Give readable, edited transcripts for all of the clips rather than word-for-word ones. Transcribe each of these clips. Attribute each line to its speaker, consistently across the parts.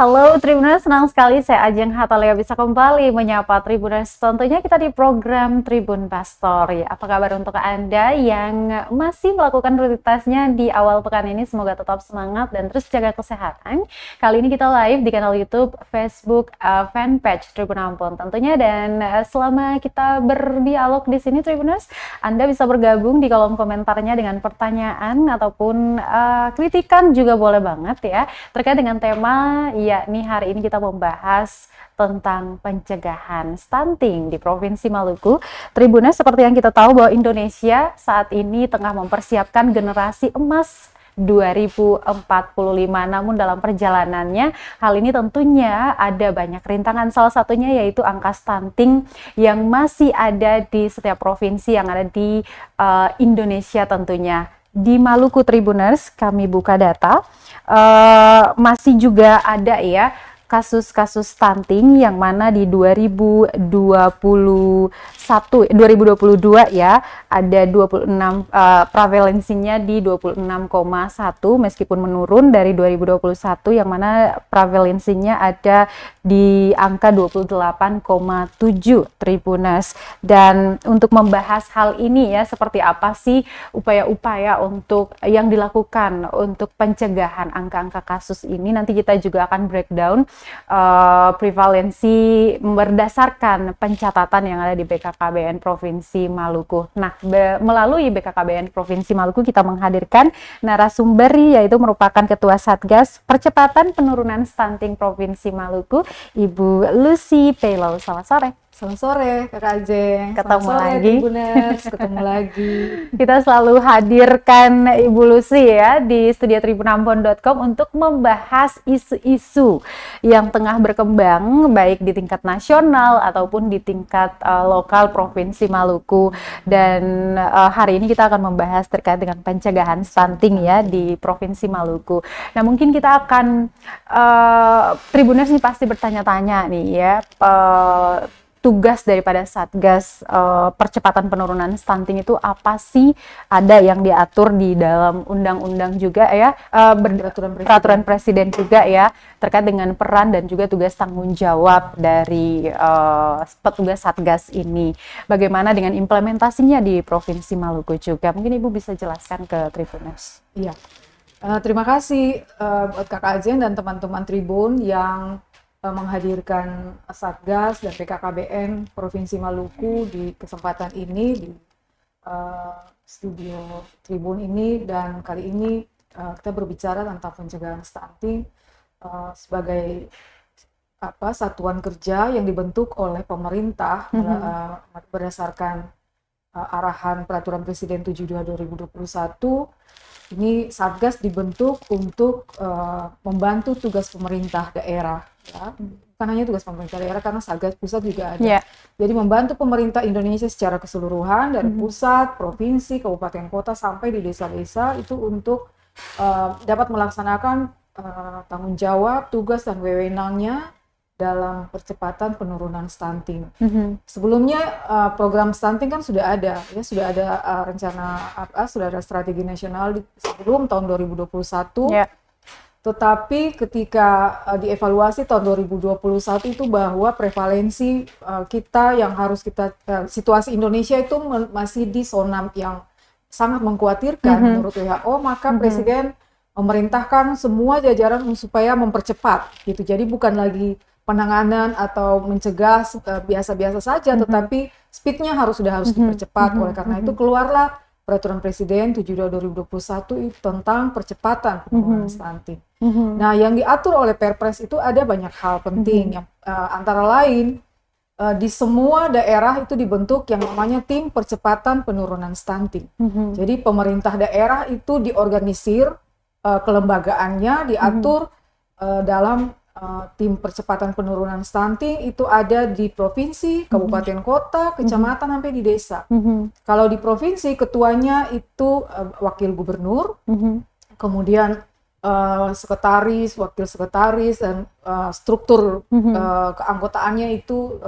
Speaker 1: Halo Tribuners, senang sekali saya Ajeng Hatalia bisa kembali menyapa Tribuners. Tentunya kita di program Tribun Pastor. Ya, apa kabar untuk Anda yang masih melakukan rutinitasnya di awal pekan ini? Semoga tetap semangat dan terus jaga kesehatan. Kali ini kita live di kanal YouTube, Facebook, fanpage Tribun Ampon tentunya. Dan selama kita berdialog di sini Tribuners, Anda bisa bergabung di kolom komentarnya dengan pertanyaan ataupun kritikan juga boleh banget ya. Terkait dengan tema yakni hari ini kita membahas tentang pencegahan stunting di Provinsi Maluku. Tribuners, seperti yang kita tahu bahwa Indonesia saat ini tengah mempersiapkan generasi emas 2045. Namun dalam perjalanannya hal ini tentunya ada banyak rintangan. Salah satunya yaitu angka stunting yang masih ada di setiap provinsi yang ada di Indonesia tentunya. Di Maluku Tribuners, kami buka data, masih juga ada ya kasus-kasus stunting yang mana di 2022 ya ada 26 prevalensinya di 26,1 meskipun menurun dari 2021 yang mana prevalensinya ada di angka 28,7 Tribuners. Dan untuk membahas hal ini ya, seperti apa sih upaya-upaya untuk yang dilakukan untuk pencegahan angka-angka kasus ini, nanti kita juga akan breakdown prevalensi berdasarkan pencatatan yang ada di BKKBN Provinsi Maluku. Nah, melalui BKKBN Provinsi Maluku kita menghadirkan narasumber yaitu merupakan Ketua Satgas Percepatan Penurunan Stunting Provinsi Maluku, Ibu Lucy Pelo. Selamat sore.
Speaker 2: Selamat sore, Kakak Ajeng.
Speaker 1: Ketemu
Speaker 2: sore,
Speaker 1: lagi.
Speaker 2: Tribuners. Ketemu lagi.
Speaker 1: Kita selalu hadirkan Ibu Lucy ya di studio tribunampon.com untuk membahas isu-isu yang tengah berkembang baik di tingkat nasional ataupun di tingkat lokal Provinsi Maluku. Dan hari ini kita akan membahas terkait dengan pencegahan stunting ya di Provinsi Maluku. Nah, mungkin kita akan Tribuners nih pasti bertanya-tanya nih ya, tugas daripada Satgas Percepatan Penurunan Stunting itu apa sih? Ada yang diatur di dalam undang-undang juga ya, peraturan presiden juga ya, terkait dengan peran dan juga tugas tanggung jawab dari petugas Satgas ini. Bagaimana dengan implementasinya di Provinsi Maluku juga? Mungkin Ibu bisa jelaskan ke Tribuners.
Speaker 2: Iya. Terima kasih buat Kakak Ajeng dan teman-teman Tribun yang menghadirkan Satgas dan PKKBN Provinsi Maluku di kesempatan ini di studio Tribun ini. Dan kali ini kita berbicara tentang pencegahan stunting sebagai satuan kerja yang dibentuk oleh pemerintah berdasarkan arahan Peraturan Presiden 72/2021. Ini Satgas dibentuk untuk membantu tugas pemerintah daerah, ya. Bukan hanya tugas pemerintah daerah karena Satgas pusat juga ada. Yeah. Jadi membantu pemerintah Indonesia secara keseluruhan dari pusat, provinsi, kabupaten, kota sampai di desa-desa itu untuk dapat melaksanakan tanggung jawab, tugas dan wewenangnya dalam percepatan penurunan stunting. Sebelumnya program stunting kan sudah ada, ya sudah ada rencana sudah ada strategi nasional sebelum tahun 2021. Yeah. Tetapi ketika dievaluasi tahun 2021 itu bahwa prevalensi kita yang harus kita situasi Indonesia itu masih di zona yang sangat mengkhawatirkan menurut WHO, maka Presiden memerintahkan semua jajaran supaya mempercepat gitu. Jadi bukan lagi penanganan atau mencegah biasa-biasa saja, tetapi speednya harus dipercepat. Oleh karena itu keluarlah Peraturan Presiden 72/2021 tentang percepatan penurunan stunting. Nah, yang diatur oleh Perpres itu ada banyak hal penting, yang antara lain di semua daerah itu dibentuk yang namanya Tim Percepatan Penurunan Stunting. Jadi pemerintah daerah itu diorganisir, kelembagaannya diatur dalam Tim Percepatan Penurunan Stunting itu ada di provinsi, kabupaten, kota, kecamatan sampai di desa. Kalau di provinsi ketuanya itu wakil gubernur, kemudian sekretaris, wakil sekretaris, dan struktur keanggotaannya itu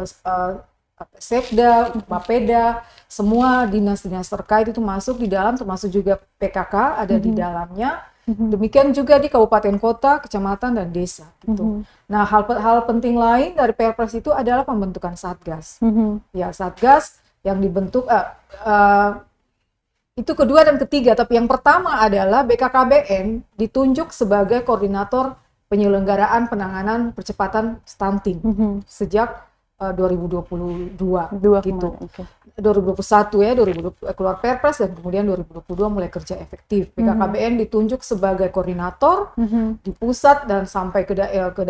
Speaker 2: Sekda, Bapeda, semua dinas-dinas terkait itu masuk di dalam, termasuk juga PKK ada di dalamnya. Demikian juga di kabupaten kota, kecamatan, dan desa gitu. Nah, hal penting lain dari Perpres itu adalah pembentukan Satgas. Ya, Satgas yang dibentuk itu kedua dan ketiga, tapi yang pertama adalah BKKBN ditunjuk sebagai koordinator penyelenggaraan penanganan percepatan stunting sejak 2022 gitu. 2021 ya, 2020 keluar Perpres dan kemudian 2022 mulai kerja efektif. BKKBN ditunjuk sebagai koordinator di pusat dan sampai ke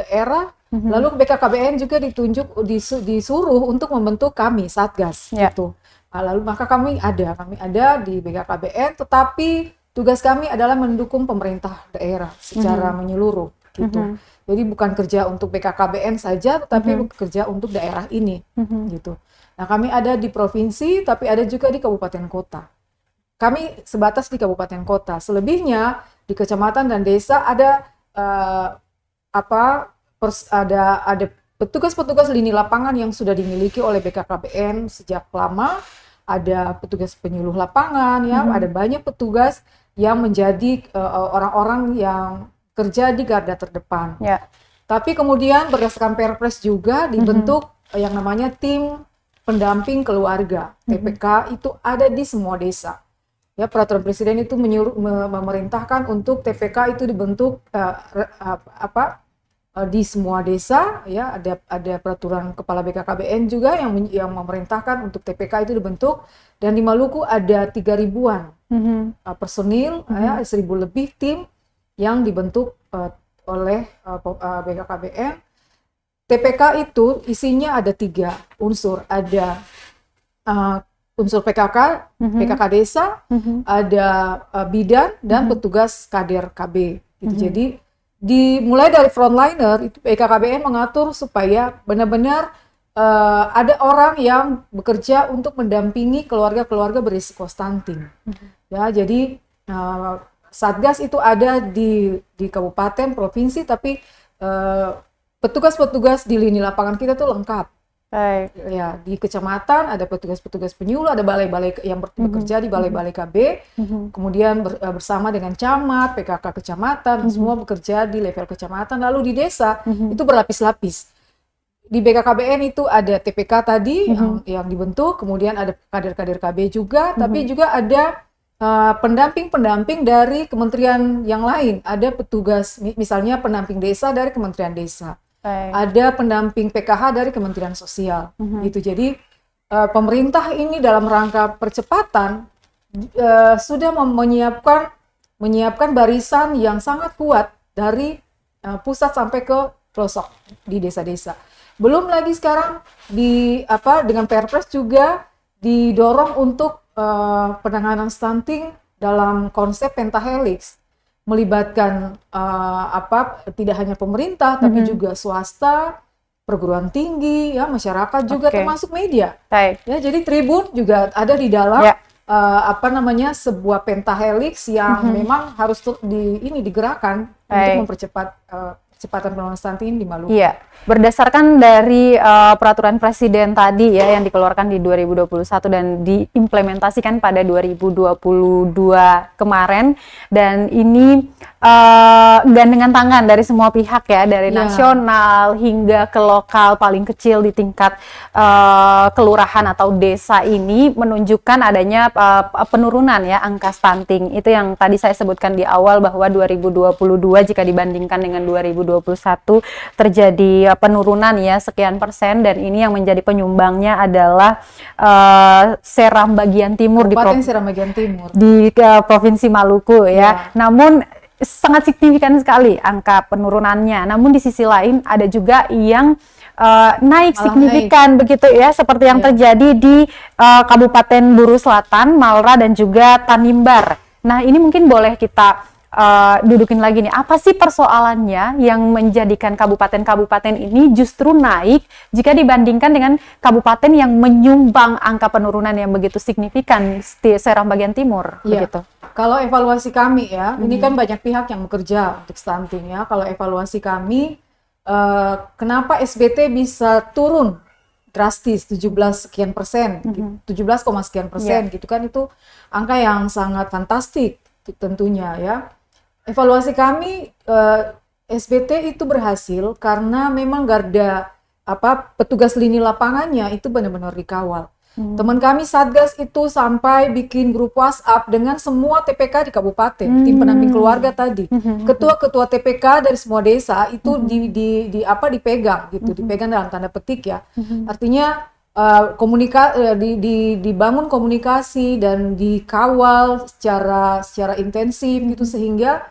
Speaker 2: daerah. Lalu BKKBN juga ditunjuk disuruh untuk membentuk kami Satgas gitu. Lalu maka kami ada di BKKBN, tetapi tugas kami adalah mendukung pemerintah daerah secara menyeluruh gitu. Jadi bukan kerja untuk BKKBN saja, tetapi kerja untuk daerah ini gitu. Nah, kami ada di provinsi, tapi ada juga di kabupaten kota. Kami sebatas di kabupaten kota. Selebihnya di kecamatan dan desa ada ada petugas-petugas lini lapangan yang sudah dimiliki oleh BKKBN sejak lama. Ada petugas penyuluh lapangan, ya, ada banyak petugas yang menjadi orang-orang yang kerja di garda terdepan. Tapi kemudian berdasarkan Perpres juga dibentuk yang namanya tim pendamping keluarga. TPK itu ada di semua desa. Ya, peraturan presiden itu memerintahkan untuk TPK itu dibentuk di semua desa, ya, ada peraturan kepala BKKBN juga yang memerintahkan untuk TPK itu dibentuk, dan di Maluku ada 3.000-an personil, ya, 1.000 lebih tim yang dibentuk oleh BKKBN. TPK itu isinya ada 3 unsur, ada unsur PKK, PKK desa, ada bidan dan petugas kader KB. Gitu. Jadi dimulai dari frontliner itu BKKBN mengatur supaya benar-benar ada orang yang bekerja untuk mendampingi keluarga-keluarga berisiko stunting. Ya, jadi Satgas itu ada di kabupaten, provinsi, tapi petugas-petugas di lini lapangan kita tuh lengkap. Ya, di kecamatan ada petugas-petugas penyuluh, ada balai-balai yang bekerja di balai-balai KB, kemudian bersama dengan camat, PKK kecamatan, semua bekerja di level kecamatan. Lalu di desa itu berlapis-lapis. Di BKKBN itu ada TPK tadi yang dibentuk, kemudian ada kader-kader KB juga, tapi juga ada pendamping-pendamping dari kementerian yang lain. Ada petugas, misalnya pendamping desa dari Kementerian Desa. Ada pendamping PKH dari Kementerian Sosial, gitu. Jadi pemerintah ini dalam rangka percepatan sudah menyiapkan barisan yang sangat kuat dari pusat sampai ke pelosok di desa-desa. Belum lagi sekarang dengan Perpres juga didorong untuk penanganan stunting dalam konsep pentahelix. Melibatkan tidak hanya pemerintah tapi juga swasta, perguruan tinggi, ya, masyarakat juga, termasuk media. Ya, jadi Tribun juga ada di dalam sebuah pentahelix yang memang harus digerakkan untuk mempercepat percepatan penanganan stunting di Maluku.
Speaker 1: Iya, berdasarkan dari peraturan presiden tadi ya yang dikeluarkan di 2021 dan diimplementasikan pada 2022 kemarin, dan ini gandengan tangan dari semua pihak ya, dari nasional hingga ke lokal paling kecil di tingkat kelurahan atau desa, ini menunjukkan adanya penurunan ya angka stunting. Itu yang tadi saya sebutkan di awal bahwa 2022 jika dibandingkan dengan 2021 terjadi penurunan ya sekian persen, dan ini yang menjadi penyumbangnya adalah Seram bagian timur di Provinsi Maluku ya. Namun sangat signifikan sekali angka penurunannya. Namun di sisi lain ada juga yang naik signifikan begitu ya, seperti yang terjadi di Kabupaten Buru Selatan, Malra dan juga Tanimbar. Nah, ini mungkin boleh kita dudukin lagi nih, apa sih persoalannya yang menjadikan kabupaten-kabupaten ini justru naik jika dibandingkan dengan kabupaten yang menyumbang angka penurunan yang begitu signifikan di Seram bagian timur begitu.
Speaker 2: Kalau evaluasi kami ya, ini kan banyak pihak yang bekerja untuk stunting ya. Kalau evaluasi kami, kenapa SBT bisa turun drastis 17 sekian persen, 17, sekian persen gitu kan, itu angka yang sangat fantastik tentunya ya. Evaluasi kami SBT itu berhasil karena memang garda petugas lini lapangannya itu benar-benar dikawal. Teman kami Satgas itu sampai bikin grup WhatsApp dengan semua TPK di kabupaten, tim pendamping keluarga tadi. Ketua-ketua TPK dari semua desa itu dipegang gitu, dipegang dalam tanda petik ya. Artinya dibangun komunikasi dan dikawal secara intensif gitu sehingga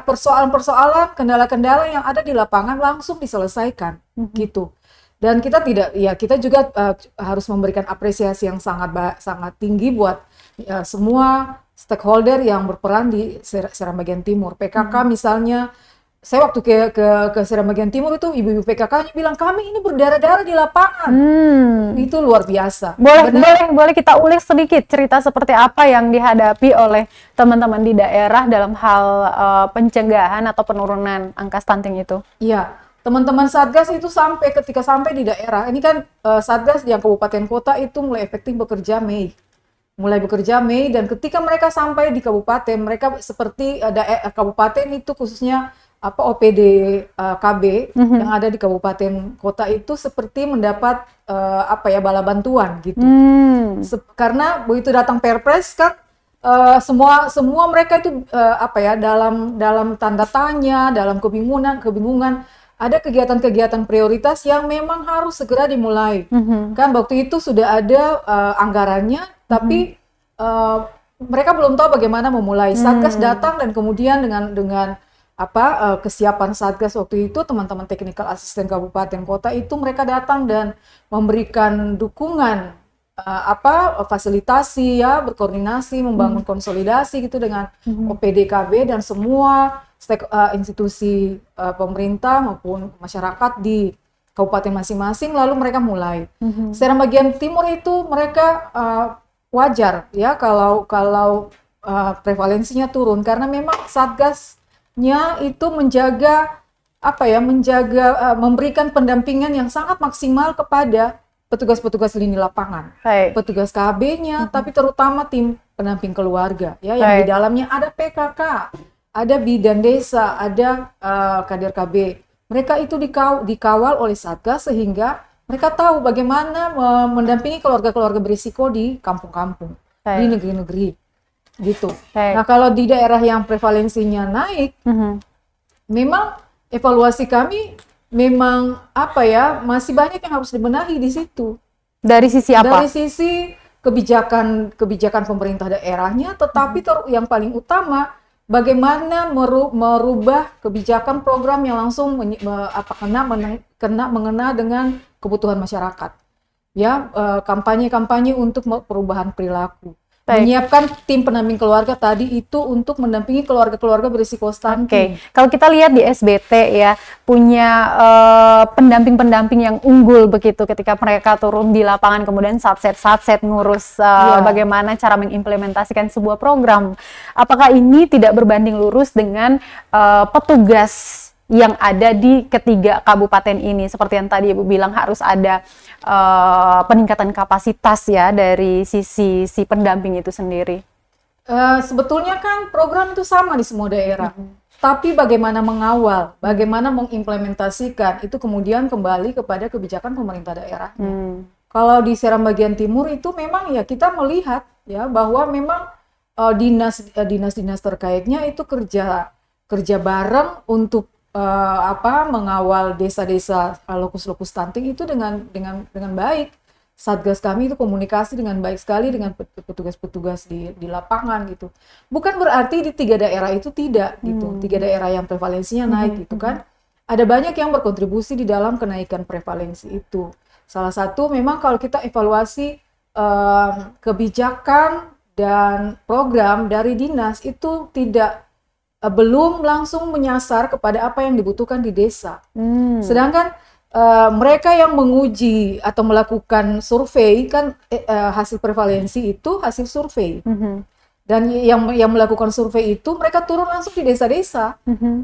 Speaker 2: persoalan-persoalan, kendala-kendala yang ada di lapangan langsung diselesaikan gitu. Dan kita juga harus memberikan apresiasi yang sangat tinggi buat semua stakeholder yang berperan di Seram Bagian Timur. PKK misalnya, saya waktu ke Seram Bagian Timur itu ibu-ibu PKK-nya bilang kami ini berdarah-darah di lapangan. Itu luar biasa.
Speaker 1: Boleh kita ulik sedikit cerita seperti apa yang dihadapi oleh teman-teman di daerah dalam hal pencegahan atau penurunan angka stunting itu?
Speaker 2: Iya. Teman-teman Satgas itu ketika sampai di daerah, ini kan Satgas yang kabupaten kota itu mulai efektif bekerja Mei. Dan ketika mereka sampai di kabupaten, mereka seperti kabupaten itu khususnya OPD KB yang ada di kabupaten kota itu seperti mendapat bala bantuan gitu. Karena begitu datang Perpres kan semua mereka itu dalam tanda tanya, dalam kebingungan. Ada kegiatan-kegiatan prioritas yang memang harus segera dimulai. Kan waktu itu sudah ada anggarannya, tapi mereka belum tahu bagaimana memulai. Satgas datang dan kemudian dengan kesiapan Satgas waktu itu, teman-teman teknikal asisten kabupaten kota itu mereka datang dan memberikan dukungan fasilitasi ya, berkoordinasi, membangun konsolidasi gitu dengan OPDKB dan semua institusi pemerintah maupun masyarakat di kabupaten masing-masing, lalu mereka mulai. Seram Bagian Timur itu mereka wajar ya kalau prevalensinya turun karena memang Satgasnya itu memberikan pendampingan yang sangat maksimal kepada petugas-petugas lini lapangan, petugas KB-nya, tapi terutama tim pendamping keluarga ya, yang di dalamnya ada PKK, ada bidan desa, ada kader KB. Mereka itu dikawal oleh Satgas sehingga mereka tahu bagaimana mendampingi keluarga-keluarga berisiko di kampung-kampung, di negeri-negeri gitu. Nah, kalau di daerah yang prevalensinya naik, memang evaluasi kami memang masih banyak yang harus dibenahi di situ.
Speaker 1: Dari sisi apa?
Speaker 2: Dari sisi kebijakan pemerintah daerahnya, tetapi yang paling utama bagaimana merubah kebijakan program yang langsung mengena dengan kebutuhan masyarakat. Ya, kampanye-kampanye untuk perubahan perilaku. Menyiapkan tim pendamping keluarga tadi itu untuk mendampingi keluarga-keluarga berisiko stunting.
Speaker 1: Kalau kita lihat di SBT ya, punya pendamping-pendamping yang unggul begitu ketika mereka turun di lapangan, kemudian satset ngurus bagaimana cara mengimplementasikan sebuah program. Apakah ini tidak berbanding lurus dengan petugas yang ada di ketiga kabupaten ini? Seperti yang tadi Ibu bilang, harus ada peningkatan kapasitas ya dari sisi si pendamping itu sendiri.
Speaker 2: Sebetulnya kan program itu sama di semua daerah, tapi bagaimana mengawal, bagaimana mengimplementasikan itu kemudian kembali kepada kebijakan pemerintah daerahnya. Kalau di Seram Bagian Timur itu memang ya kita melihat ya bahwa memang dinas-dinas terkaitnya itu kerja bareng untuk mengawal desa-desa lokus-lokus stunting itu dengan baik. Satgas kami itu komunikasi dengan baik sekali dengan petugas-petugas di lapangan gitu. Bukan berarti di 3 daerah itu tidak gitu. 3 daerah yang prevalensinya naik gitu kan. Ada banyak yang berkontribusi di dalam kenaikan prevalensi itu. Salah satu memang kalau kita evaluasi kebijakan dan program dari dinas itu belum langsung menyasar kepada apa yang dibutuhkan di desa. Sedangkan mereka yang menguji atau melakukan survei kan hasil prevalensi itu hasil survei. Dan yang melakukan survei itu mereka turun langsung di desa-desa.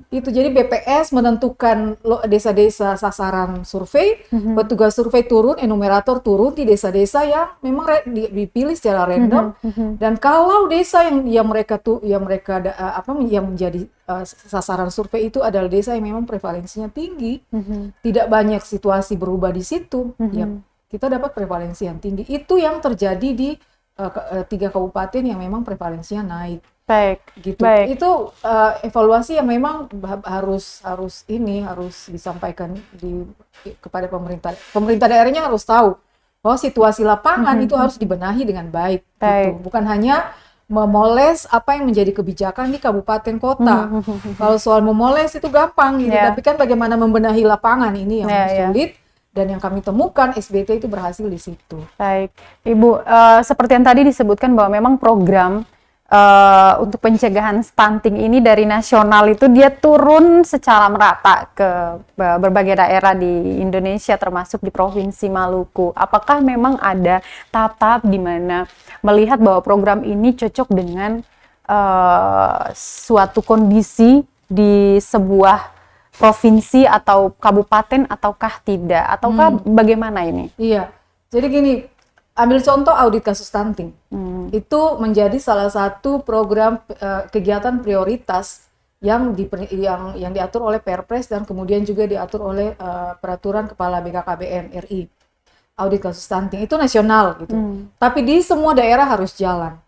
Speaker 2: Itu jadi BPS menentukan desa-desa sasaran survei, petugas survei turun, enumerator turun di desa-desa yang memang dipilih secara random. Dan kalau desa yang menjadi sasaran survei itu adalah desa yang memang prevalensinya tinggi, tidak banyak situasi berubah di situ, ya kita dapat prevalensi yang tinggi. Itu yang terjadi di 3 kabupaten yang memang prevalensinya naik.
Speaker 1: Baik,
Speaker 2: gitu.
Speaker 1: baik.
Speaker 2: Itu evaluasi yang memang harus disampaikan kepada pemerintah. Pemerintah daerahnya harus tahu bahwa situasi lapangan itu harus dibenahi dengan baik. Gitu. Bukan hanya memoles apa yang menjadi kebijakan di kabupaten kota. Kalau soal memoles itu gampang gitu, tapi kan bagaimana membenahi lapangan ini yang sulit. Dan yang kami temukan SBT itu berhasil di situ.
Speaker 1: Baik, Ibu, seperti yang tadi disebutkan bahwa memang program untuk pencegahan stunting ini dari nasional itu dia turun secara merata ke berbagai daerah di Indonesia termasuk di Provinsi Maluku. Apakah memang ada tahap-tahap di mana melihat bahwa program ini cocok dengan suatu kondisi di sebuah provinsi atau kabupaten ataukah tidak? Ataukah bagaimana ini?
Speaker 2: Iya, jadi gini, ambil contoh audit kasus stunting. Itu menjadi salah satu program kegiatan prioritas yang diatur oleh Perpres dan kemudian juga diatur oleh peraturan Kepala BKKBN RI. Audit kasus stunting itu nasional gitu. Tapi di semua daerah harus jalan.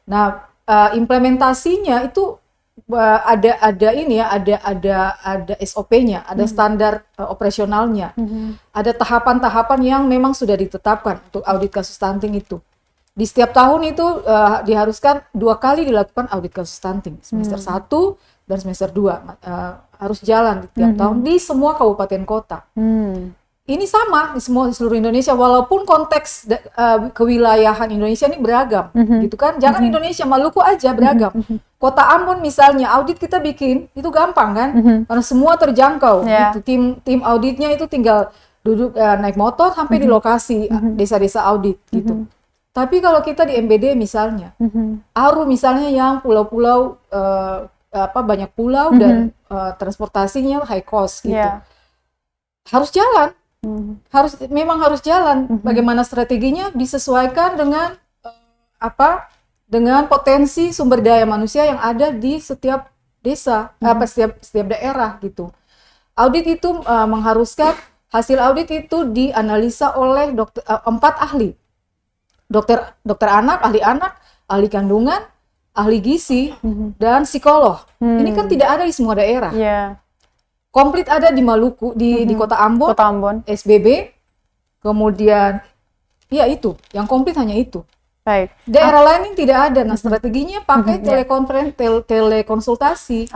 Speaker 2: Nah, implementasinya itu ada SOP-nya, ada standar operasionalnya, ada tahapan-tahapan yang memang sudah ditetapkan untuk audit kasus stunting itu. Di setiap tahun itu diharuskan 2 kali dilakukan audit kasus stunting, semester 1 dan semester 2 harus jalan di tiap tahun di semua kabupaten kota. Ini sama di seluruh Indonesia, walaupun konteks kewilayahan Indonesia ini beragam, gitu kan? Jangan Indonesia, Maluku aja beragam. Kota Ambon misalnya, audit kita bikin itu gampang kan? Karena semua terjangkau. Gitu. Tim auditnya itu tinggal duduk naik motor sampai di lokasi desa-desa audit, gitu. Tapi kalau kita di MBD misalnya, Aru misalnya yang pulau-pulau banyak pulau dan transportasinya high cost, gitu. Harus jalan. Memang harus jalan. Bagaimana strateginya disesuaikan dengan dengan potensi sumber daya manusia yang ada di setiap desa, setiap daerah gitu. Audit itu mengharuskan hasil audit itu dianalisa oleh 4 ahli. Dokter anak, ahli kandungan, ahli gizi, dan psikolog. Ini kan tidak ada di semua daerah. Komplit ada di Maluku, di Kota Ambon, SBB, kemudian ya itu, yang komplit hanya itu.
Speaker 1: Baik.
Speaker 2: Daerah lain ini tidak ada. Nah, strateginya pakai telekonsultasi.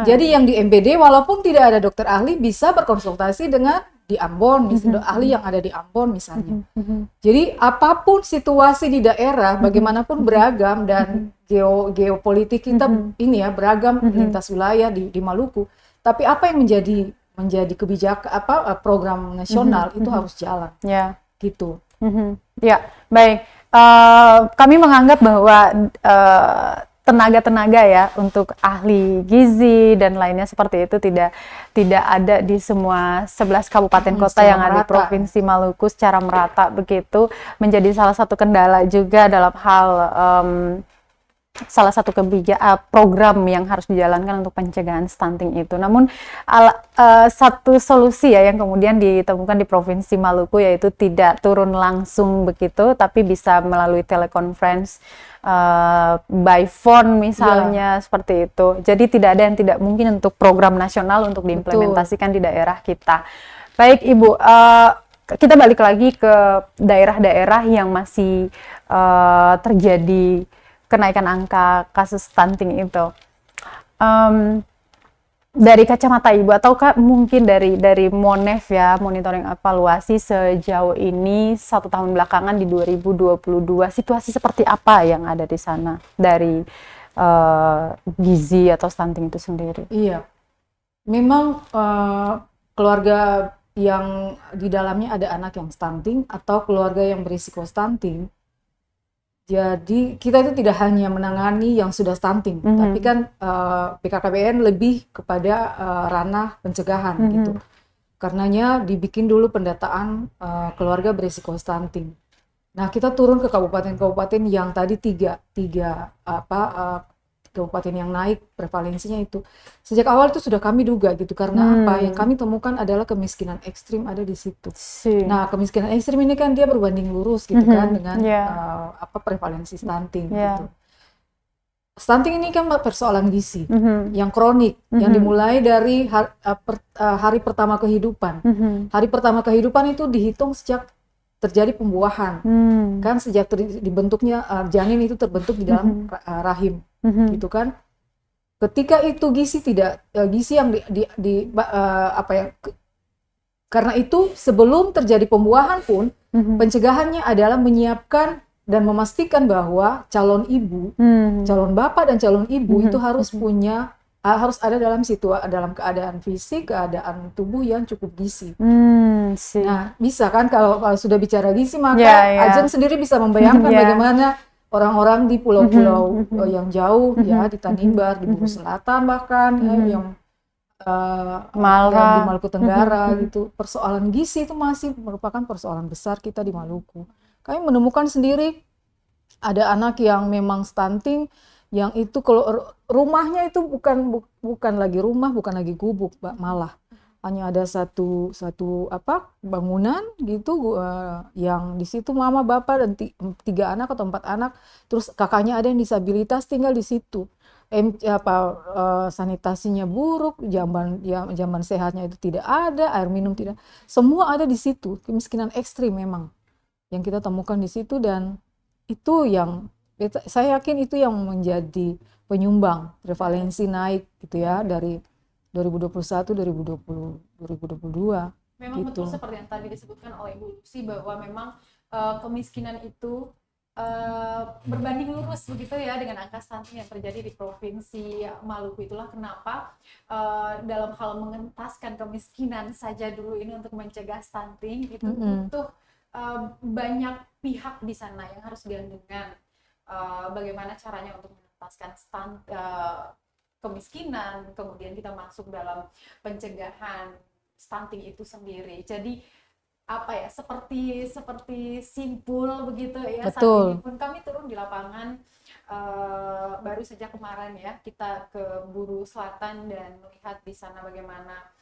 Speaker 2: Jadi yang di MBD walaupun tidak ada dokter ahli bisa berkonsultasi dengan di Ambon, misalnya ahli yang ada di Ambon misalnya. Jadi apapun situasi di daerah, bagaimanapun beragam dan geopolitik kita ini ya beragam lintas wilayah di Maluku. Tapi apa yang menjadi kebijakan program nasional itu harus jalan, gitu.
Speaker 1: Ya, baik. Kami menganggap bahwa tenaga-tenaga ya untuk ahli gizi dan lainnya seperti itu tidak ada di semua 11 kabupaten kota yang ada di Provinsi Maluku secara merata begitu, menjadi salah satu kendala juga dalam hal salah satu program yang harus dijalankan untuk pencegahan stunting itu. Namun satu solusi ya yang kemudian ditemukan di Provinsi Maluku yaitu tidak turun langsung begitu, tapi bisa melalui teleconference by phone misalnya, seperti itu. Jadi tidak ada yang tidak mungkin untuk program nasional untuk diimplementasikan di daerah kita. Baik Ibu, kita balik lagi ke daerah-daerah yang masih terjadi kenaikan angka kasus stunting itu. Dari kacamata Ibu, ataukah mungkin dari Monef ya, monitoring evaluasi sejauh ini 1 tahun belakangan di 2022, situasi seperti apa yang ada di sana dari gizi atau stunting itu sendiri?
Speaker 2: Iya, memang keluarga yang di dalamnya ada anak yang stunting atau keluarga yang berisiko stunting, Jadi kita itu tidak hanya menangani yang sudah stunting, tapi kan BKKBN lebih kepada ranah pencegahan gitu. Karenanya dibikin dulu pendataan keluarga berisiko stunting. Nah, kita turun ke kabupaten-kabupaten yang tadi tiga kabupaten yang naik prevalensinya itu. Sejak awal itu sudah kami duga gitu, karena apa? Yang kami temukan adalah kemiskinan ekstrim ada di situ. Nah, kemiskinan ekstrim ini kan dia berbanding lurus gitu kan dengan prevalensi stunting gitu. Stunting ini kan persoalan gizi yang kronik, yang dimulai dari hari pertama kehidupan. Hari pertama kehidupan itu dihitung sejak terjadi pembuahan, kan sejak dibentuknya janin itu terbentuk di dalam rahim, gitu kan. Ketika itu gizi yang karena itu sebelum terjadi pembuahan pun pencegahannya adalah menyiapkan dan memastikan bahwa calon ibu, calon bapak dan calon ibu itu harus harus ada dalam keadaan fisik, keadaan tubuh yang cukup gizi. Nah, bisa kan kalau sudah bicara gizi, maka Ajeng sendiri bisa membayangkan bagaimana orang-orang di pulau-pulau yang jauh ya, di Tanimbar, di Buru Selatan bahkan yang di Maluku Tenggara gitu. Persoalan gizi itu masih merupakan persoalan besar kita di Maluku. Kami menemukan sendiri ada anak yang memang stunting, yang itu kalau rumahnya itu bukan lagi rumah, bukan lagi gubuk, malah hanya ada satu bangunan gitu, yang di situ mama bapak dan 3 anak atau 4 anak, terus kakaknya ada yang disabilitas tinggal di situ. Sanitasinya buruk, jamban sehatnya itu tidak ada, air minum tidak, semua ada di situ. Kemiskinan ekstrim memang yang kita temukan di situ, dan itu yang saya yakin itu yang menjadi penyumbang prevalensi naik gitu ya dari 2021 2022.
Speaker 1: Memang gitu. Betul seperti yang tadi disebutkan oleh Ibu Lucy bahwa memang kemiskinan itu berbanding lurus begitu ya dengan angka stunting yang terjadi di Provinsi Maluku. Itulah kenapa dalam hal mengentaskan kemiskinan saja dulu ini untuk mencegah stunting itu butuh banyak pihak di sana yang harus digandengkan. Bagaimana caranya untuk mengentaskan kemiskinan, kemudian kita masuk dalam pencegahan stunting itu sendiri. Jadi seperti simpul begitu ya.
Speaker 2: Betul.
Speaker 1: Saat ini pun kami turun di lapangan baru sejak kemarin ya, kita ke Buru Selatan dan melihat di sana bagaimana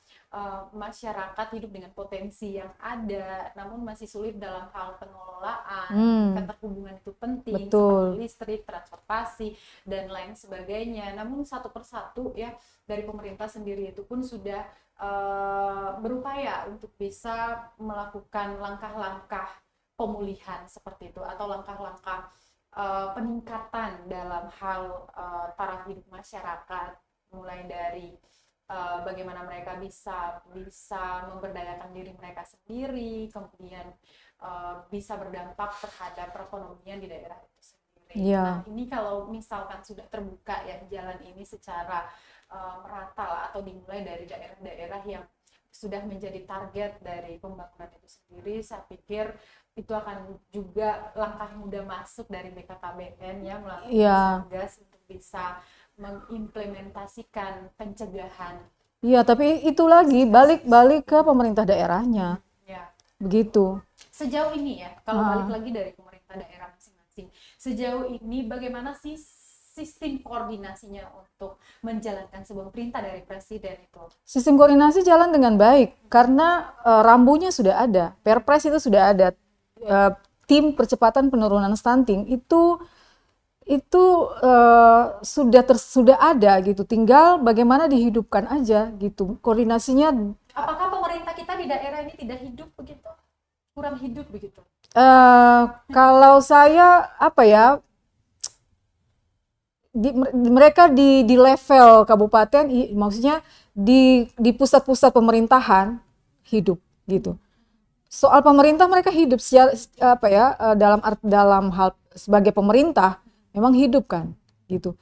Speaker 1: masyarakat hidup dengan potensi yang ada, namun masih sulit dalam hal pengelolaan. Keterhubungan itu penting, seperti listrik, transportasi, dan lain sebagainya. Namun satu persatu ya dari pemerintah sendiri itu pun sudah berupaya untuk bisa melakukan langkah-langkah pemulihan seperti itu, atau langkah-langkah peningkatan dalam hal taraf hidup masyarakat, mulai dari bagaimana mereka bisa memberdayakan diri mereka sendiri, kemudian bisa berdampak terhadap perekonomian di daerah itu sendiri. Nah, ini kalau misalkan sudah terbuka ya jalan ini secara merata lah, atau dimulai dari daerah-daerah yang sudah menjadi target dari pembangunan itu sendiri, saya pikir itu akan juga langkah mudah masuk dari BKKBN ya, melalui Satgas untuk bisa mengimplementasikan pencegahan.
Speaker 2: Iya, tapi itu lagi balik ke pemerintah daerahnya.
Speaker 1: Ya.
Speaker 2: Begitu.
Speaker 1: Sejauh ini ya, kalau balik lagi dari pemerintah daerah masing-masing, sejauh ini bagaimana sih sistem koordinasinya untuk menjalankan sebuah perintah dari presiden itu?
Speaker 2: Sistem koordinasi jalan dengan baik karena rambunya sudah ada, Perpres itu sudah ada, tim percepatan penurunan stunting itu sudah ada gitu, tinggal bagaimana dihidupkan aja gitu koordinasinya.
Speaker 1: Apakah pemerintah kita di daerah ini tidak hidup begitu, kurang hidup begitu?
Speaker 2: Kalau saya mereka di level kabupaten, maksudnya di pusat-pusat pemerintahan hidup gitu. Soal pemerintah mereka hidup dalam hal sebagai pemerintah memang hidup kan gitu.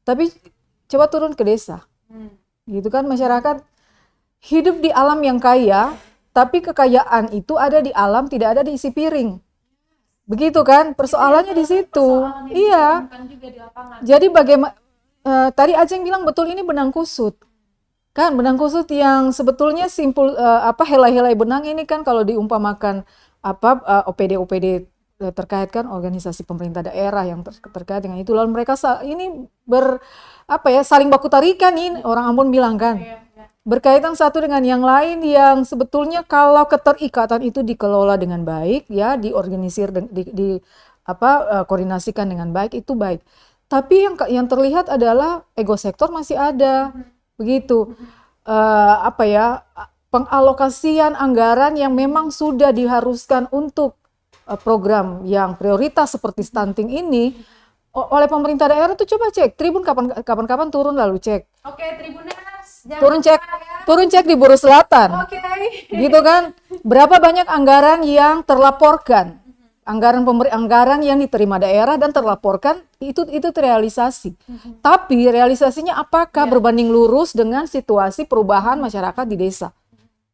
Speaker 2: Tapi coba turun ke desa. Gitu kan, masyarakat hidup di alam yang kaya, tapi kekayaan itu ada di alam, tidak ada di isi piring. Begitu kan? Persoalannya di situ.
Speaker 1: Persoalan yang
Speaker 2: Iya.
Speaker 1: ditemukan juga di lapangan.
Speaker 2: Jadi bagaimana tadi Ajeng bilang betul, ini benang kusut. Kan benang kusut yang sebetulnya simpul, helai-helai benang ini kan kalau diumpamakan OPD-OPD terkait kan organisasi pemerintah daerah yang terkait dengan itu, lalu mereka ini saling baku tarikan ini orang Ambon bilang kan. Berkaitan satu dengan yang lain yang sebetulnya kalau keterikatan itu dikelola dengan baik ya, diorganisir koordinasikan dengan baik, itu baik. Tapi yang terlihat adalah ego sektor masih ada. Begitu. Pengalokasian anggaran yang memang sudah diharuskan untuk program yang prioritas seperti stunting ini oleh pemerintah daerah tuh coba cek Tribun kapan-kapan turun lalu cek.
Speaker 1: Oke, Tribunas.
Speaker 2: Turun cek di Buru Selatan.
Speaker 1: Oke.
Speaker 2: Gitu kan? Berapa banyak anggaran yang terlaporkan? Anggaran yang diterima daerah dan terlaporkan itu terrealisasi. Tapi realisasinya apakah berbanding lurus dengan situasi perubahan masyarakat di desa?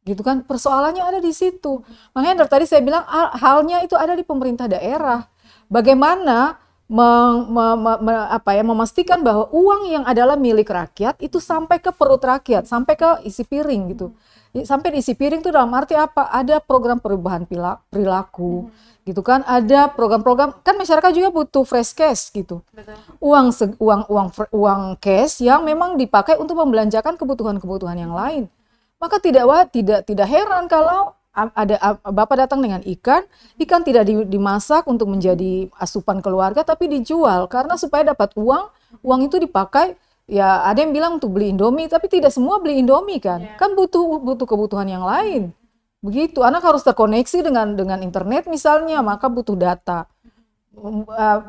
Speaker 2: Gitu kan? Persoalannya ada di situ. Makanya dari tadi saya bilang halnya itu ada di pemerintah daerah. Bagaimana memastikan bahwa uang yang adalah milik rakyat itu sampai ke perut rakyat, sampai ke isi piring gitu. Sampai di isi piring itu dalam arti apa? Ada program perubahan perilaku, gitu kan? Ada program-program, kan masyarakat juga butuh fresh cash gitu.
Speaker 1: Betul.
Speaker 2: Uang cash yang memang dipakai untuk membelanjakan kebutuhan-kebutuhan yang lain. Maka tidak heran kalau Bapak datang dengan ikan tidak dimasak untuk menjadi asupan keluarga, tapi dijual karena supaya dapat uang itu dipakai, ya ada yang bilang untuk beli Indomie, tapi tidak semua beli Indomie kan, kan butuh kebutuhan yang lain. Begitu, anak harus terkoneksi dengan internet misalnya, maka butuh data.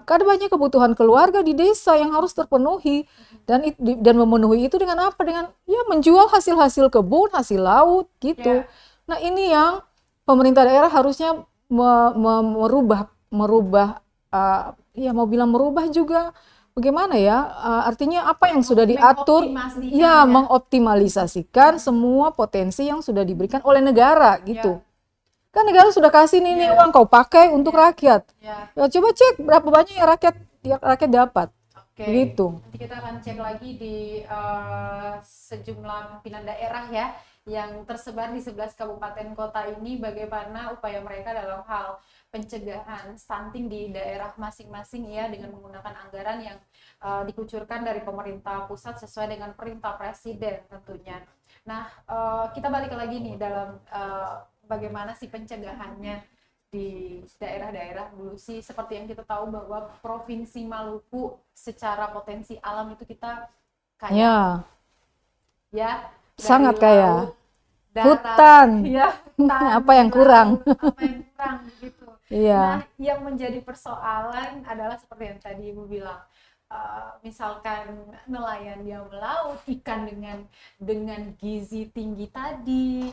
Speaker 2: Ada banyak kebutuhan keluarga di desa yang harus terpenuhi, dan memenuhi itu dengan apa? Dengan ya menjual hasil kebun, hasil laut gitu. Nah ini yang pemerintah daerah harusnya merubah, mau bilang merubah juga bagaimana ya, artinya apa yang sudah diatur, ya mengoptimalisasikan semua potensi yang sudah diberikan oleh negara gitu. Kan negara sudah kasih nih uang, kau pakai untuk rakyat. Ya, coba cek berapa banyak yang rakyat dapat. Begitu.
Speaker 1: Nanti kita akan cek lagi di sejumlah pimpinan daerah ya yang tersebar di 11 kabupaten kota ini, bagaimana upaya mereka dalam hal pencegahan stunting di daerah masing-masing ya, dengan menggunakan anggaran yang dikucurkan dari pemerintah pusat sesuai dengan perintah presiden tentunya. Nah, kita balik lagi nih dalam bagaimana sih pencegahannya di daerah-daerah dulu sih. Seperti yang kita tahu bahwa Provinsi Maluku secara potensi alam itu kita kaya. Ya,
Speaker 2: sangat kaya.
Speaker 1: Darat,
Speaker 2: hutan.
Speaker 1: Ya,
Speaker 2: apa yang kurang?
Speaker 1: Apa yang kurang gitu.
Speaker 2: Nah,
Speaker 1: yang menjadi persoalan adalah seperti yang tadi Ibu bilang. Misalkan nelayan yang melaut ikan dengan gizi tinggi tadi,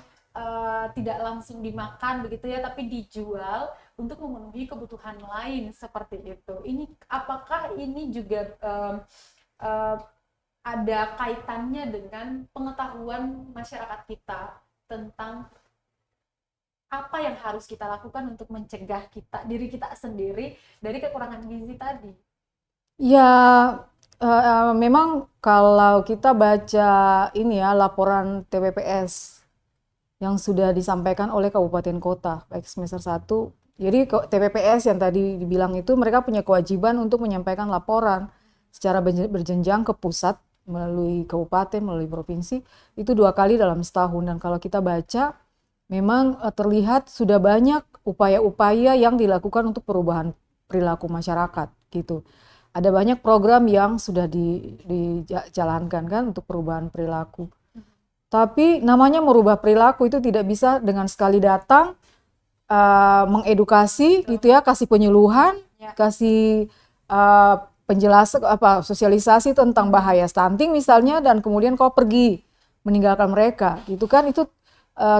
Speaker 1: tidak langsung dimakan begitu ya, tapi dijual untuk memenuhi kebutuhan lain seperti itu. Ini apakah ini juga ada kaitannya dengan pengetahuan masyarakat kita tentang apa yang harus kita lakukan untuk mencegah diri kita sendiri dari kekurangan gizi tadi?
Speaker 2: Ya, memang kalau kita baca ini ya laporan TPPS yang sudah disampaikan oleh kabupaten kota baik semester 1. Jadi TPPS yang tadi dibilang itu mereka punya kewajiban untuk menyampaikan laporan secara berjenjang ke pusat melalui kabupaten, melalui provinsi, itu 2 kali dalam setahun. Dan kalau kita baca, memang terlihat sudah banyak upaya-upaya yang dilakukan untuk perubahan perilaku masyarakat gitu. Ada banyak program yang sudah dijalankan kan untuk perubahan perilaku. Tapi namanya merubah perilaku itu tidak bisa dengan sekali datang mengedukasi gitu ya, kasih penyuluhan, kasih penjelasan sosialisasi tentang bahaya stunting misalnya, dan kemudian kau pergi meninggalkan mereka gitu kan, itu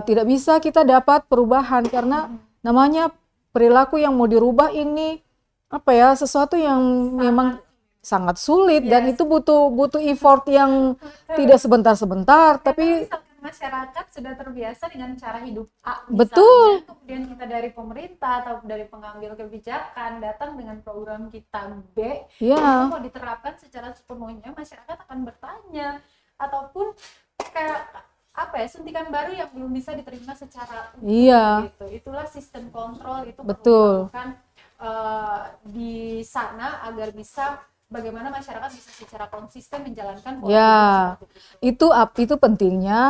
Speaker 2: tidak bisa kita dapat perubahan karena namanya perilaku yang mau dirubah ini sesuatu yang memang sangat sulit dan itu butuh effort yang tidak sebentar-sebentar, tapi
Speaker 1: masyarakat sudah terbiasa dengan cara hidup A
Speaker 2: Betul.
Speaker 1: misalnya, kemudian kita dari pemerintah atau dari pengambil kebijakan datang dengan program kita B, itu
Speaker 2: Ya,
Speaker 1: mau diterapkan secara sepenuhnya, masyarakat akan bertanya, ataupun kayak apa ya, suntikan baru yang belum bisa diterima secara utuh
Speaker 2: iya,
Speaker 1: gitu. Itulah sistem kontrol itu perlu
Speaker 2: betul.
Speaker 1: dilakukan di sana agar bisa bagaimana masyarakat bisa secara konsisten menjalankan pola
Speaker 2: Ya,
Speaker 1: hidup seperti itu.
Speaker 2: itu pentingnya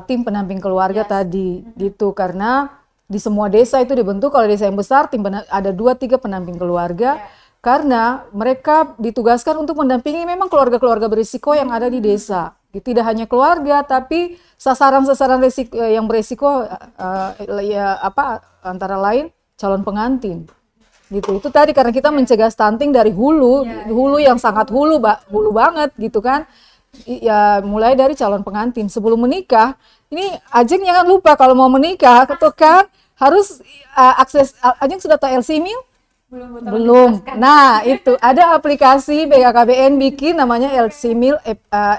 Speaker 2: tim pendamping keluarga
Speaker 1: Yes.
Speaker 2: tadi gitu, karena di semua desa itu dibentuk, kalau desa yang besar ada 2-3 pendamping keluarga,
Speaker 1: Ya.
Speaker 2: karena mereka ditugaskan untuk mendampingi memang keluarga-keluarga berisiko yang ada di desa. Tidak hanya keluarga, tapi sasaran-sasaran risiko yang berisiko ya apa antara lain calon pengantin. Gitu. Itu tadi karena kita mencegah stunting dari hulu, hulu yang sangat hulu banget gitu kan. Ya mulai dari calon pengantin sebelum menikah. Ini Ajeng jangan lupa kalau mau menikah, gitu kan harus akses. Ajeng sudah tahu LC Mil? Belum. Nah, itu ada aplikasi BKKBN bikin namanya LC Mil,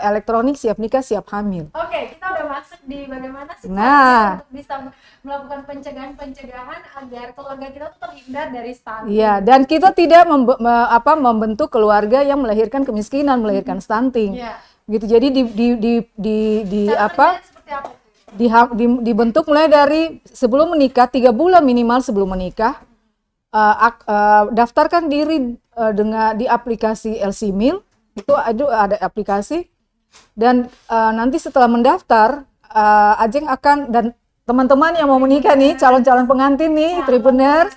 Speaker 2: elektronik siap nikah siap hamil.
Speaker 1: Oke, kita udah masuk di bagaimana sih
Speaker 2: Nah,
Speaker 1: untuk bisa melakukan pencegahan agar keluarga kita tuh terhindar dari stunting.
Speaker 2: iya, dan kita tidak membentuk keluarga yang melahirkan kemiskinan, melahirkan stunting.
Speaker 1: Iya.
Speaker 2: Gitu. Jadi di
Speaker 1: Cara
Speaker 2: apa?
Speaker 1: kerjanya seperti apa?
Speaker 2: Dibentuk mulai dari sebelum menikah, 3 bulan minimal sebelum menikah. Daftarkan diri dengan di aplikasi LC Mil, itu ada aplikasi, dan nanti setelah mendaftar, Ajeng akan, dan teman-teman yang mau menikah nih, calon-calon pengantin nih, Tribuners,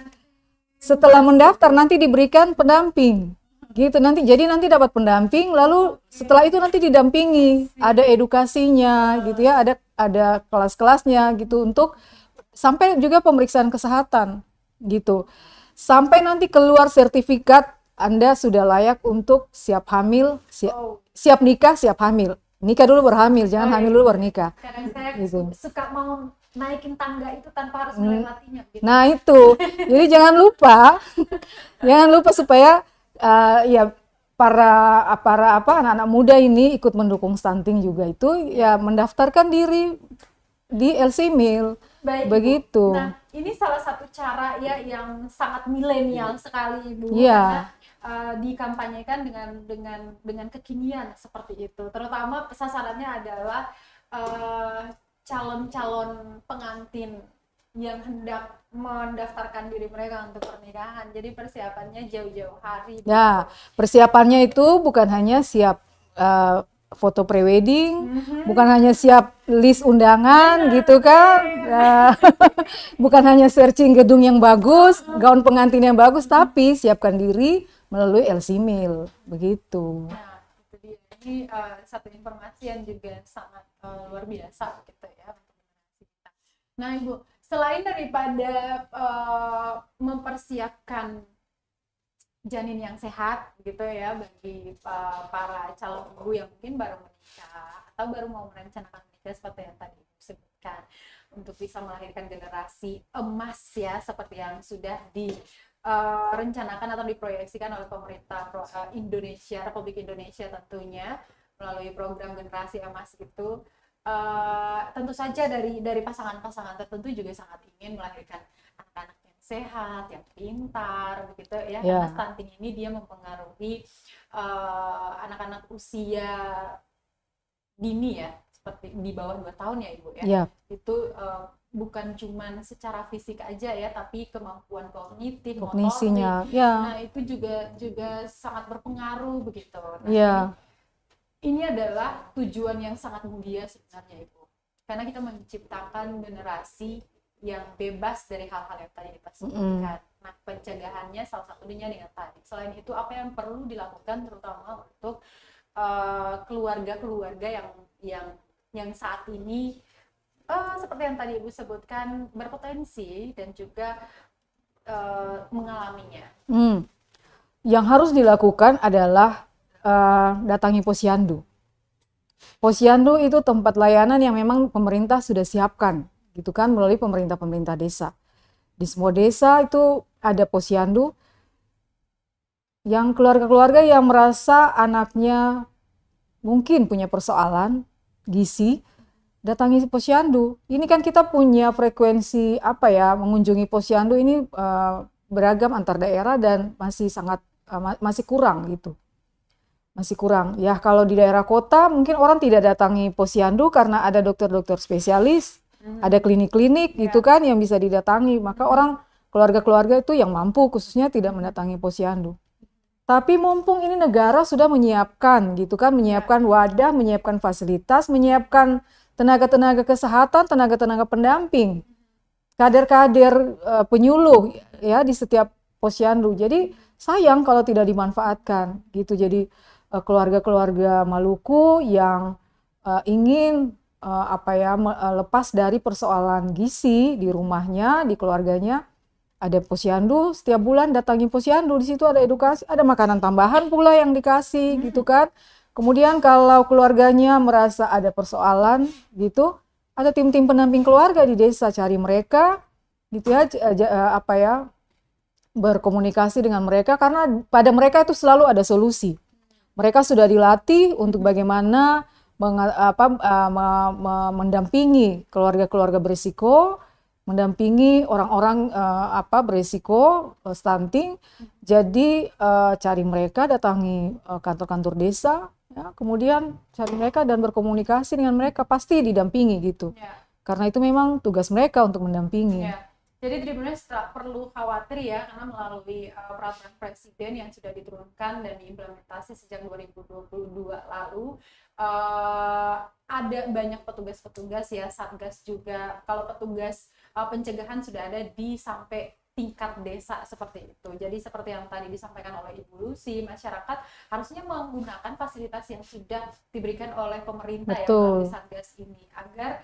Speaker 2: setelah mendaftar nanti diberikan pendamping gitu, nanti dapat pendamping, lalu setelah itu nanti didampingi, ada edukasinya gitu ya, ada kelas-kelasnya gitu, untuk sampai juga pemeriksaan kesehatan gitu, sampai nanti keluar sertifikat Anda sudah layak untuk siap hamil, siap nikah, siap hamil. Nikah dulu baru hamil, jangan hamil dulu baru nikah.
Speaker 1: Kadang saya
Speaker 2: Gitu.
Speaker 1: suka mau naikin tangga itu tanpa harus melewatinya gitu.
Speaker 2: Nah itu, jadi jangan lupa supaya ya para anak-anak muda ini ikut mendukung stunting juga, itu ya mendaftarkan diri di LC Mil.
Speaker 1: Baik,
Speaker 2: begitu.
Speaker 1: Ibu. Nah, ini salah satu cara ya yang sangat milenial sekali, Ibu.
Speaker 2: Iya.
Speaker 1: Karena dikampanyekan dengan kekinian seperti itu. Terutama sasarannya adalah calon-calon pengantin yang hendak mendaftarkan diri mereka untuk pernikahan. Jadi persiapannya jauh-jauh hari.
Speaker 2: Ya, persiapannya itu bukan hanya siap foto prewedding, bukan hanya siap list undangan gitu kan, bukan hanya searching gedung yang bagus, gaun pengantin yang bagus, tapi siapkan diri melalui LC Mil, begitu.
Speaker 1: Nah, itu dia. Ini satu informasi yang juga sangat luar biasa gitu ya untuk generasi kita. Nah, Ibu, selain daripada mempersiapkan janin yang sehat gitu ya bagi para calon ibu yang mungkin baru menikah atau baru mau merencanakan menikah seperti yang tadi disebutkan, untuk bisa melahirkan generasi emas ya seperti yang sudah direncanakan atau diproyeksikan oleh pemerintah Indonesia, Republik Indonesia tentunya melalui program generasi emas itu. Tentu saja dari pasangan-pasangan tertentu juga sangat ingin melahirkan anak-anak yang sehat, yang pintar, begitu ya. Karena stunting ini dia mempengaruhi anak-anak usia dini ya, seperti di bawah 2 tahun ya Ibu ya. Itu bukan cuma secara fisik aja ya, tapi kemampuan kognisinya. Nah, itu juga sangat berpengaruh begitu. Nah, ini adalah tujuan yang sangat mulia sebenarnya Ibu, karena kita menciptakan generasi yang bebas dari hal-hal yang tadi kita sebutkan. Nah, pencegahannya salah satunya dengan tadi. Selain itu, apa yang perlu dilakukan terutama untuk keluarga-keluarga yang saat ini seperti yang tadi Ibu sebutkan berpotensi dan juga mengalaminya.
Speaker 2: Yang harus dilakukan adalah datangi posyandu. Posyandu itu tempat layanan yang memang pemerintah sudah siapkan, gitu kan, melalui pemerintah desa. Di semua desa itu ada posyandu yang keluarga-keluarga yang merasa anaknya mungkin punya persoalan gizi, datangi posyandu. Ini kan kita punya frekuensi mengunjungi posyandu ini beragam antar daerah dan masih kurang gitu. Masih kurang. Ya kalau di daerah kota mungkin orang tidak datangi posyandu karena ada dokter-dokter spesialis, ada klinik-klinik gitu kan yang bisa didatangi. Maka orang keluarga-keluarga itu yang mampu khususnya tidak mendatangi posyandu. Tapi mumpung ini negara sudah menyiapkan gitu kan, menyiapkan wadah, menyiapkan fasilitas, menyiapkan tenaga-tenaga kesehatan, tenaga-tenaga pendamping, kader-kader penyuluh ya di setiap posyandu. Jadi sayang kalau tidak dimanfaatkan gitu. Jadi keluarga-keluarga Maluku yang ingin lepas dari persoalan gizi di rumahnya, di keluarganya, ada posyandu, setiap bulan datangi posyandu, di situ ada edukasi, ada makanan tambahan pula yang dikasih gitu kan. Kemudian kalau keluarganya merasa ada persoalan gitu, ada tim-tim pendamping keluarga di desa, cari mereka gitu ya, berkomunikasi dengan mereka karena pada mereka itu selalu ada solusi. Mereka sudah dilatih untuk bagaimana mendampingi keluarga-keluarga berisiko, mendampingi orang-orang berisiko stunting. Jadi cari mereka, datangi kantor-kantor desa, ya, kemudian cari mereka dan berkomunikasi dengan mereka, pasti didampingi gitu. Ya. Karena itu memang tugas mereka untuk mendampingi. Ya.
Speaker 1: Jadi Tribuners tak perlu khawatir ya, karena melalui peraturan presiden yang sudah diturunkan dan diimplementasi sejak 2022 lalu, ada banyak petugas-petugas ya, Satgas juga. Kalau petugas pencegahan sudah ada di sampai tingkat desa seperti itu. Jadi seperti yang tadi disampaikan oleh Ibu Lucy, masyarakat harusnya menggunakan fasilitas yang sudah diberikan oleh pemerintah ya melalui Satgas ini, agar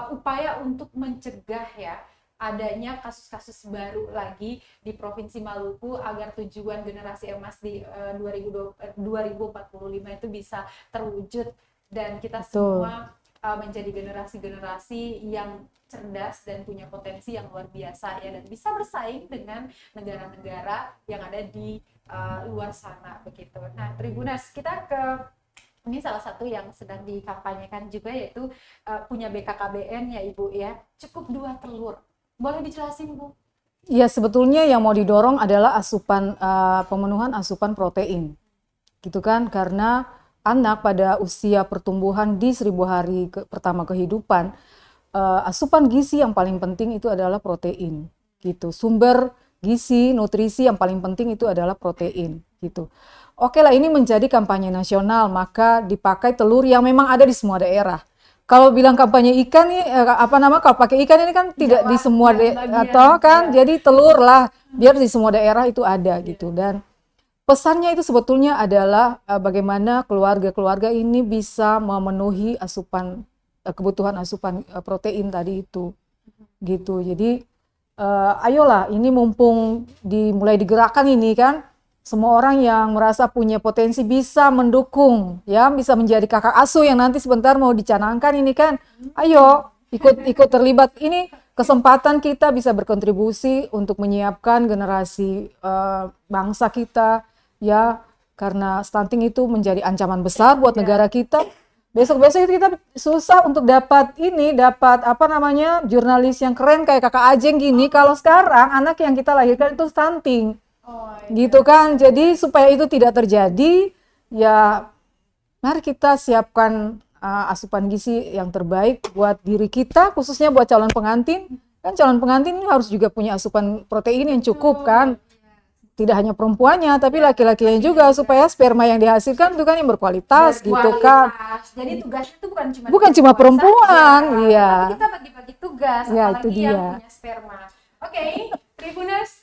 Speaker 1: upaya untuk mencegah ya adanya kasus-kasus baru lagi di Provinsi Maluku, agar tujuan generasi emas di 2045 itu bisa terwujud dan kita semua menjadi generasi-generasi yang cerdas dan punya potensi yang luar biasa ya, dan bisa bersaing dengan negara-negara yang ada di luar sana begitu. Nah, Tribuners, kita ini salah satu yang sedang dikampanyekan juga, yaitu punya BKKBN ya Ibu ya, cukup 2 telur. Boleh dijelasin Bu?
Speaker 2: Ya, sebetulnya yang mau didorong adalah pemenuhan asupan protein, gitu kan? Karena anak pada usia pertumbuhan di 1000 hari pertama kehidupan, asupan gizi yang paling penting itu adalah protein, gitu. Sumber gizi, nutrisi yang paling penting itu adalah protein, gitu. Oke lah, ini menjadi kampanye nasional, maka dipakai telur yang memang ada di semua daerah. Kalau bilang kampanye ikan nih, kalau pakai ikan ini kan tidak di semua atau kan, jadi telur lah, biar di semua daerah itu ada gitu. Dan pesannya itu sebetulnya adalah bagaimana keluarga-keluarga ini bisa memenuhi kebutuhan asupan protein tadi itu, gitu. Jadi ayolah, ini mumpung mulai digerakkan ini kan. Semua orang yang merasa punya potensi bisa mendukung, ya, bisa menjadi kakak asuh yang nanti sebentar mau dicanangkan ini kan. Ayo ikut terlibat. Ini kesempatan kita bisa berkontribusi untuk menyiapkan generasi bangsa kita, ya, karena stunting itu menjadi ancaman besar buat negara kita. Besok-besok itu kita susah untuk dapat jurnalis yang keren kayak Kakak Ajeng gini. Kalau sekarang anak yang kita lahirkan itu stunting. Gitu kan, jadi supaya itu tidak terjadi, ya mari kita siapkan asupan gizi yang terbaik buat diri kita, khususnya buat calon pengantin. Kan calon pengantin harus juga punya asupan protein yang cukup kan, tidak hanya perempuannya tapi laki-lakinya juga, supaya sperma yang dihasilkan itu kan yang berkualitas gitu kan.
Speaker 1: Jadi tugasnya itu
Speaker 2: bukan cuma perempuan, iya.
Speaker 1: Kita bagi-bagi tugas,
Speaker 2: ya,
Speaker 1: apalagi
Speaker 2: itu dia.
Speaker 1: Yang punya sperma. Oke, Tribuners,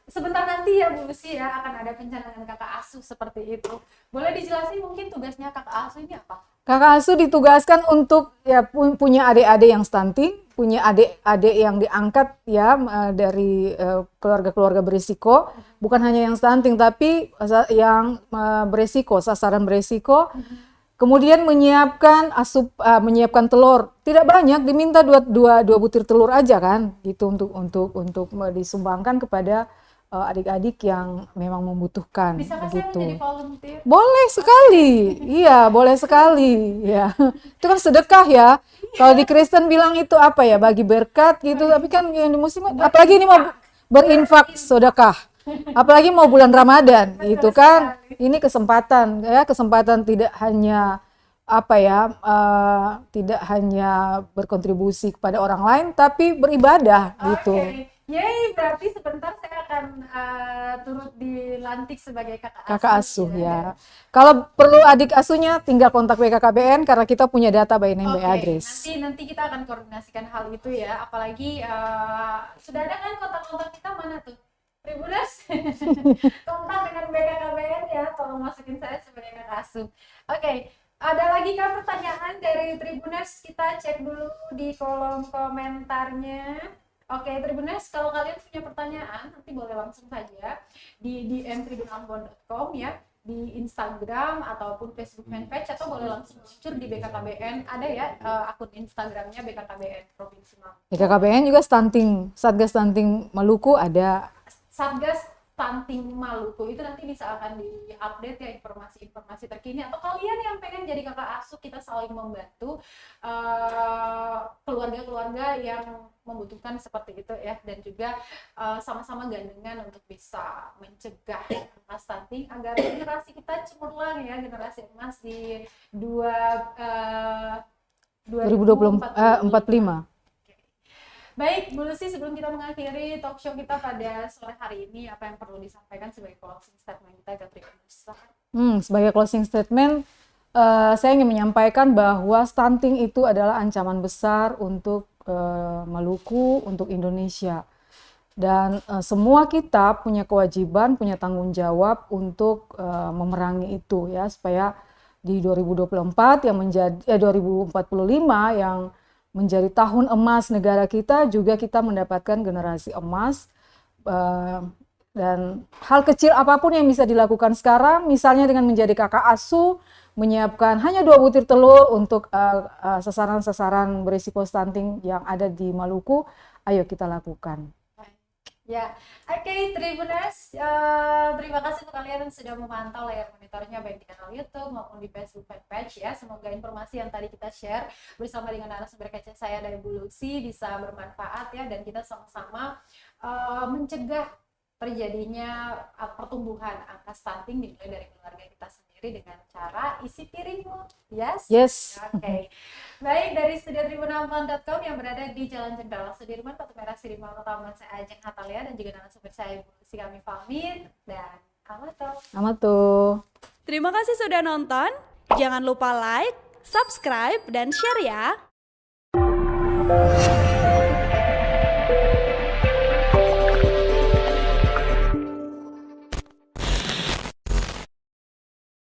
Speaker 1: sebentar nanti ya Bu Lucy ya akan ada pencanangan kakak asuh seperti itu. Boleh dijelasin mungkin tugasnya kakak asuh ini apa?
Speaker 2: Kakak asuh ditugaskan untuk ya punya adik-adik yang stunting, punya adik-adik yang diangkat ya dari keluarga-keluarga berisiko, bukan hanya yang stunting tapi yang berisiko, sasaran berisiko. Kemudian menyiapkan telur, tidak banyak, diminta dua butir telur aja kan, gitu untuk disumbangkan kepada adik-adik yang memang membutuhkan
Speaker 1: Bisakah saya
Speaker 2: begitu.
Speaker 1: menjadi volunteer?
Speaker 2: Boleh sekali, iya boleh sekali, ya. Itu kan sedekah ya. Kalau di Kristen bilang itu apa ya, bagi berkat gitu, tapi kan yang di Muslim, apalagi ini mau berinfak sedekah, apalagi mau bulan Ramadan, itu kan, ini kesempatan ya, kesempatan tidak hanya apa ya, tidak hanya berkontribusi kepada orang lain, tapi beribadah gitu.
Speaker 1: Oke. Yeay, berarti sebentar saya akan turut dilantik sebagai
Speaker 2: Kakak asuh ya. Kalau perlu adik asuhnya tinggal kontak BKKBN karena kita punya data by name by address.
Speaker 1: Nanti kita akan koordinasikan hal itu ya. Apalagi sudah ada kan kontak-kontak kita mana tuh? Tribuners? Kontak dengan BKKBN ya. Tolong masukin saya sebagai kakak asuh. Oke. Ada lagi kan pertanyaan dari Tribuners? Kita cek dulu di kolom komentarnya. Oke, Tribuners, kalau kalian punya pertanyaan, nanti boleh langsung saja di dm@tribunambon.com ya, di Instagram ataupun Facebook fanpage, atau boleh langsung muncul di BKKBN. Ada ya akun Instagramnya BKKBN Provinsi Maluku.
Speaker 2: BKKBN juga stunting, Satgas Stunting Maluku ada.
Speaker 1: Satgas Stunting Maluku itu nanti bisa akan diupdate ya informasi-informasi terkini, atau kalian yang pengen jadi kakak asuh, kita saling membantu keluarga-keluarga yang membutuhkan seperti itu ya, dan juga sama-sama gandengan untuk bisa mencegah angka stunting agar generasi kita cemerlang ya, generasi emas di
Speaker 2: 2045.
Speaker 1: Baik, Bu Lucy, sebelum kita mengakhiri talk show kita pada sore hari ini, apa yang perlu disampaikan sebagai closing statement kita ke Tribuners?
Speaker 2: Sebagai closing statement, saya ingin menyampaikan bahwa stunting itu adalah ancaman besar untuk Maluku, untuk Indonesia. Dan semua kita punya kewajiban, punya tanggung jawab untuk memerangi itu ya, supaya di 2024 yang menjadi 2045 yang menjadi tahun emas negara kita, juga kita mendapatkan generasi emas. Dan hal kecil apapun yang bisa dilakukan sekarang, misalnya dengan menjadi kakak asuh, menyiapkan hanya 2 butir telur untuk sasaran-sasaran berisiko stunting yang ada di Maluku, ayo kita lakukan.
Speaker 1: Ya, oke, Tribuners, terima kasih untuk kalian yang sudah memantau layar monitornya baik di kanal YouTube maupun di Facebook fanpage ya. Semoga informasi yang tadi kita share bersama dengan narasumber kece saya dari Bu Lucy bisa bermanfaat ya, dan kita sama-sama mencegah terjadinya pertumbuhan angka stunting dimulai dari keluarga kita sendiri dengan cara isi piringmu. Yes. Oke. Baik, dari studio tribunambon.com yang berada di Jalan Jenderal Sudirman, Batu Merah, Sirimau, Kota saya Ajeng Hatalia, dan juga narasumber saya Bu Lucy, kami pamit dan amato.
Speaker 3: Terima kasih sudah nonton. Jangan lupa like, subscribe, dan share ya.